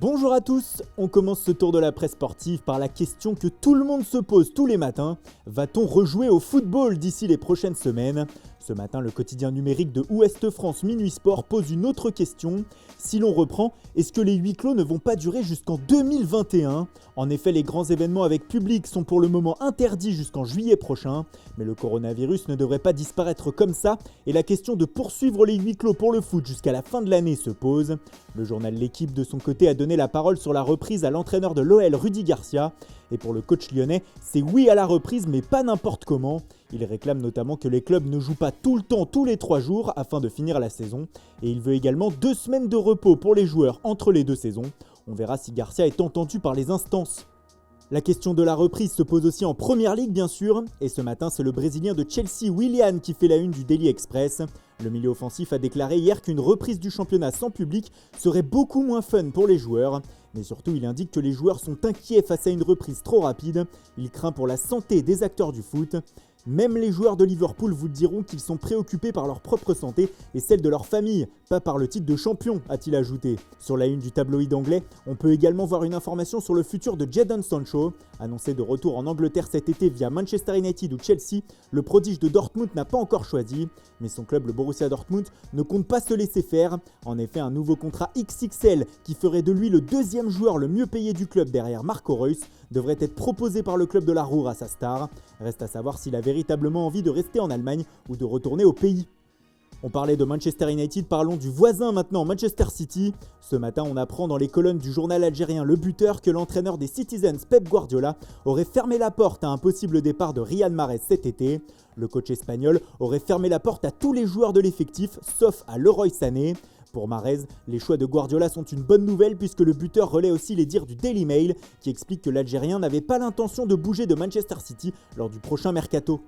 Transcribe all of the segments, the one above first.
Bonjour à tous, on commence ce tour de la presse sportive par la question que tout le monde se pose tous les matins. Va-t-on rejouer au football d'ici les prochaines semaines ? Ce matin, le quotidien numérique de Ouest France Minuit Sport pose une autre question. Si l'on reprend, est-ce que les huis clos ne vont pas durer jusqu'en 2021 ? En effet, les grands événements avec public sont pour le moment interdits jusqu'en juillet prochain. Mais le coronavirus ne devrait pas disparaître comme ça et la question de poursuivre les huis clos pour le foot jusqu'à la fin de l'année se pose. Le journal L'Équipe de son côté a donné la parole sur la reprise à l'entraîneur de l'OL Rudy Garcia. Et pour le coach lyonnais, c'est oui à la reprise mais pas n'importe comment. Il réclame notamment que les clubs ne jouent pas tout le temps tous les 3 jours afin de finir la saison. Et il veut également 2 semaines de repos pour les joueurs entre les 2 saisons. On verra si Garcia est entendu par les instances. La question de la reprise se pose aussi en Première Ligue bien sûr, et ce matin c'est le Brésilien de Chelsea Willian qui fait la une du Daily Express. Le milieu offensif a déclaré hier qu'une reprise du championnat sans public serait beaucoup moins fun pour les joueurs. Mais surtout il indique que les joueurs sont inquiets face à une reprise trop rapide, il craint pour la santé des acteurs du foot. Même les joueurs de Liverpool vous diront qu'ils sont préoccupés par leur propre santé et celle de leur famille, pas par le titre de champion, a-t-il ajouté. Sur la une du tabloïd anglais, on peut également voir une information sur le futur de Jadon Sancho. Annoncé de retour en Angleterre cet été via Manchester United ou Chelsea, le prodige de Dortmund n'a pas encore choisi. Mais son club, le Borussia Dortmund, ne compte pas se laisser faire. En effet, un nouveau contrat XXL qui ferait de lui le 2e joueur le mieux payé du club derrière Marco Reus devrait être proposé par le club de la Ruhr à sa star. Reste à savoir s'il a véritablement envie de rester en Allemagne ou de retourner au pays. On parlait de Manchester United, parlons du voisin maintenant, Manchester City. Ce matin, on apprend dans les colonnes du journal algérien Le Buteur que l'entraîneur des Citizens, Pep Guardiola, aurait fermé la porte à un possible départ de Riyad Mahrez cet été. Le coach espagnol aurait fermé la porte à tous les joueurs de l'effectif, sauf à Leroy Sané. Pour Mahrez, les choix de Guardiola sont une bonne nouvelle puisque le buteur relaie aussi les dires du Daily Mail qui explique que l'Algérien n'avait pas l'intention de bouger de Manchester City lors du prochain mercato.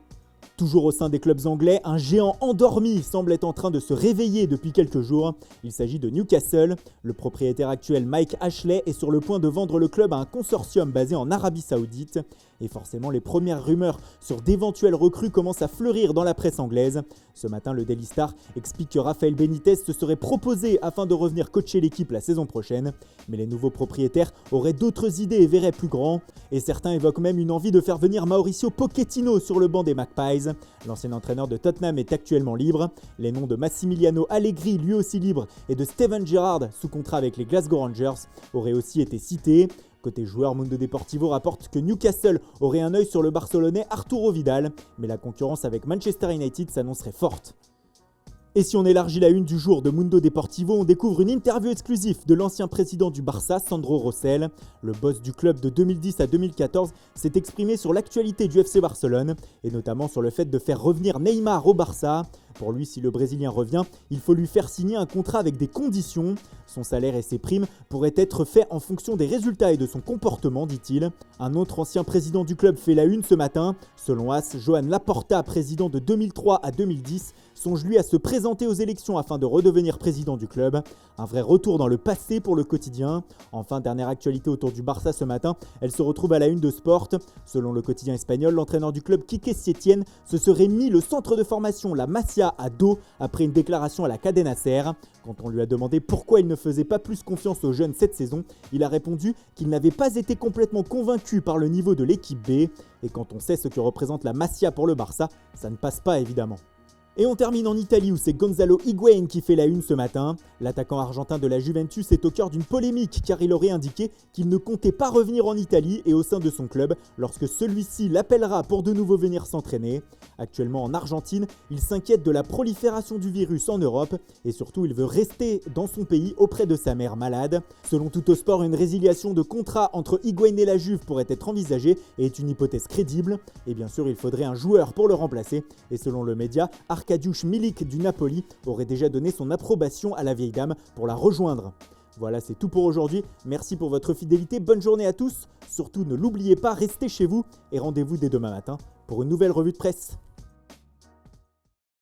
Toujours au sein des clubs anglais, un géant endormi semble être en train de se réveiller depuis quelques jours. Il s'agit de Newcastle. Le propriétaire actuel Mike Ashley est sur le point de vendre le club à un consortium basé en Arabie Saoudite. Et forcément, les premières rumeurs sur d'éventuelles recrues commencent à fleurir dans la presse anglaise. Ce matin, le Daily Star explique que Rafael Benitez se serait proposé afin de revenir coacher l'équipe la saison prochaine. Mais les nouveaux propriétaires auraient d'autres idées et verraient plus grand. Et certains évoquent même une envie de faire venir Mauricio Pochettino sur le banc des Magpies. L'ancien entraîneur de Tottenham est actuellement libre. Les noms de Massimiliano Allegri, lui aussi libre, et de Steven Gerrard, sous contrat avec les Glasgow Rangers, auraient aussi été cités. Côté joueur, Mundo Deportivo rapporte que Newcastle aurait un œil sur le Barcelonais Arturo Vidal, mais la concurrence avec Manchester United s'annoncerait forte. Et si on élargit la une du jour de Mundo Deportivo, on découvre une interview exclusive de l'ancien président du Barça, Sandro Rosell. Le boss du club de 2010 à 2014 s'est exprimé sur l'actualité du FC Barcelone, et notamment sur le fait de faire revenir Neymar au Barça. Pour lui, si le Brésilien revient, il faut lui faire signer un contrat avec des conditions. Son salaire et ses primes pourraient être faits en fonction des résultats et de son comportement, dit-il. Un autre ancien président du club fait la une ce matin. Selon AS, Joan Laporta, président de 2003 à 2010, songe lui à se présenter aux élections afin de redevenir président du club. Un vrai retour dans le passé pour le quotidien. Enfin, dernière actualité autour du Barça ce matin, elle se retrouve à la une de Sport. Selon le quotidien espagnol, l'entraîneur du club Quique Setién se serait mis le centre de formation, la Masia, à dos après une déclaration à la Cadena Ser. Quand on lui a demandé pourquoi il ne faisait pas plus confiance aux jeunes cette saison, il a répondu qu'il n'avait pas été complètement convaincu par le niveau de l'équipe B. Et quand on sait ce que représente la Masia pour le Barça, ça ne passe pas évidemment. Et on termine en Italie où c'est Gonzalo Higuaín qui fait la une ce matin. L'attaquant argentin de la Juventus est au cœur d'une polémique car il aurait indiqué qu'il ne comptait pas revenir en Italie et au sein de son club lorsque celui-ci l'appellera pour de nouveau venir s'entraîner. Actuellement en Argentine, il s'inquiète de la prolifération du virus en Europe et surtout il veut rester dans son pays auprès de sa mère malade. Selon Tuttosport, une résiliation de contrat entre Higuaín et la Juve pourrait être envisagée et est une hypothèse crédible. Et bien sûr, il faudrait un joueur pour le remplacer. Et selon le média, Arkadiusz Milik du Napoli aurait déjà donné son approbation à la vieille dame pour la rejoindre. Voilà, c'est tout pour aujourd'hui. Merci pour votre fidélité, bonne journée à tous. Surtout, ne l'oubliez pas, restez chez vous et rendez-vous dès demain matin pour une nouvelle revue de presse.